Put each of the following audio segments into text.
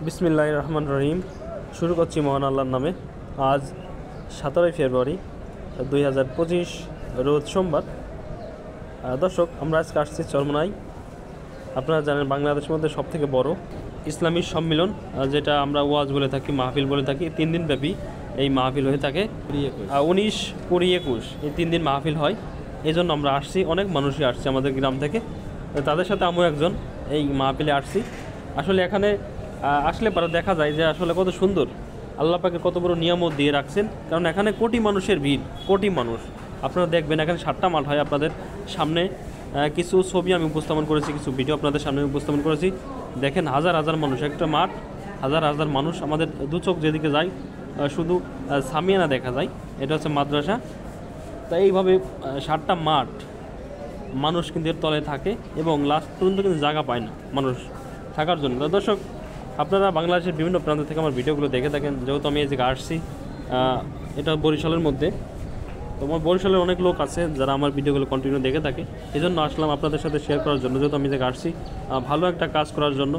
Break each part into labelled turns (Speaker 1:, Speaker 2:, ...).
Speaker 1: বিসমিল্লাহির রহমানির রহিম। শুরু করছি মহান আল্লাহর নামে। আজ 17 ফেব্রুয়ারি 2025 রোজ সোমবার। দর্শক, আমরা আজকে আসছি চরমোনাই। আপনারা জানেন বাংলাদেশের মধ্যে সবথেকে বড় ইসলামী সম্মিলন, যেটা আমরা ওয়াজ বলে থাকি, মাহফিল বলে থাকি। 3 দিন ব্যাপী এই মাহফিল হয়ে থাকে। 19, 20, 21 এই 3 দিন মাহফিল হয়। এই জন্য আমরা আসছি, অনেক মানুষই আসছে আমাদের গ্রাম থেকে। তাদের সাথে আমিও একজন এই মাহফিলে আসছি। আসলে এখানে আসলে পরে দেখা যায় যে আসলে কত সুন্দর আল্লাহ পাকের কত বড় নিয়ামত দিয়ে রাখছেন। কারণ এখানে কোটি মানুষের ভিড়, কোটি মানুষ। আপনারা দেখবেন এখানে 7টা মাঠ হয়। আপনাদের সামনে কিছু ছবি আমি উপস্থাপন করেছি, কিছু ভিডিও আপনাদের সামনে উপস্থাপন করেছি। দেখেন হাজার হাজার মানুষ, একটা মাঠ, হাজার হাজার মানুষ। আমাদের দু চোখ যেদিকে যায় শুধু সামিয়ানা দেখা যায়, এটা হচ্ছে মাদ্রাসা। তাই এইভাবে 7টা মাঠ মানুষ কিন্তু এর তলে থাকে এবং লাস্ট পর্যন্ত কিন্তু জায়গা পায় না মানুষ থাকার জন্য। দর্শক, আপনারা বাংলাদেশের বিভিন্ন প্রান্ত থেকে আমার ভিডিওগুলো দেখে থাকেন। যেহেতু আমি এই জায়গায় আসছি, এটা বরিশালের মধ্যে, তো আমার বরিশালের অনেক লোক আছে যারা আমার ভিডিওগুলো কন্টিনিউ দেখে থাকে। এই জন্য আসলাম আপনাদের সাথে শেয়ার করার জন্য। যেহেতু আমি এই জায়গায় আসছি ভালো একটা কাজ করার জন্য,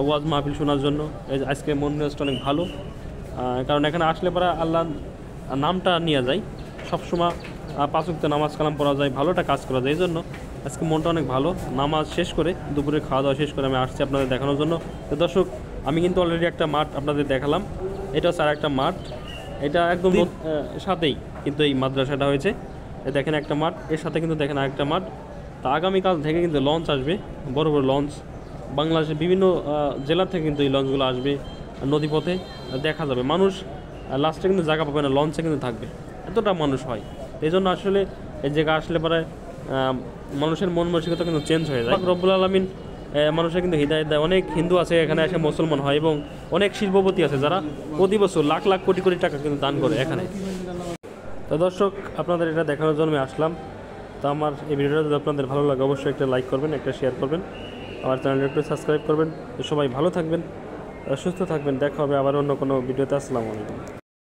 Speaker 1: ওয়াজ মাহফিল শোনার জন্য। আজকে মন মেজাজটা অনেক ভালো, কারণ এখানে আসলে পরে আল্লাহ নামটা নিয়ে যায়। সবসময় 5 ওয়াক্ত নামাজ কালাম পড়া যায়, ভালো একটা কাজ করা যায়। এই জন্য আজকে মনটা অনেক ভালো। নামাজ শেষ করে, দুপুরে খাওয়া দাওয়া শেষ করে আমি আসছি আপনাদের দেখানোর জন্য। তো দর্শক, আমি কিন্তু অলরেডি একটা মাঠ আপনাদের দেখালাম। এটা হচ্ছে আর একটা মাঠ, এটা একদম সাথেই কিন্তু এই মাদ্রাসাটা হয়েছে। দেখেন একটা মাঠ, এর সাথে কিন্তু দেখেন আরেকটা মাঠ। তা আগামীকাল থেকে কিন্তু লঞ্চ আসবে, বড় বড় লঞ্চ। বাংলাদেশের বিভিন্ন জেলা থেকে কিন্তু এই লঞ্চগুলো আসবে নদীপথে, দেখা যাবে। মানুষ লাস্টে কিন্তু জায়গা পাবে না, লঞ্চে কিন্তু থাকবে, এতটা মানুষ হয়। এই জন্য আসলে এই জায়গায় আসলে পরে মানুষের মন মানসিকতা কিন্তু চেঞ্জ হয়ে যায়। রব্বুল আলামিন মানুষের কিন্তু হৃদায়ত দেয়। অনেক হিন্দু আছে এখানে এসে মুসলমান হয়, এবং অনেক শিল্পপতি আছে যারা প্রতি বছর লাখ লাখ কোটি কোটি টাকা কিন্তু দান করে এখানে। তো দর্শক, আপনাদের এটা দেখানোর জন্য আমি আসলাম। তো আমার এই ভিডিওটা যদি আপনাদের ভালো লাগে অবশ্যই একটা লাইক করবেন, একটা শেয়ার করবেন, আমার চ্যানেলটা একটু সাবস্ক্রাইব করবেন। তো সবাই ভালো থাকবেন, সুস্থ থাকবেন। দেখা হবে আবার অন্য কোনো ভিডিওতে। আসসালামু আলাইকুম।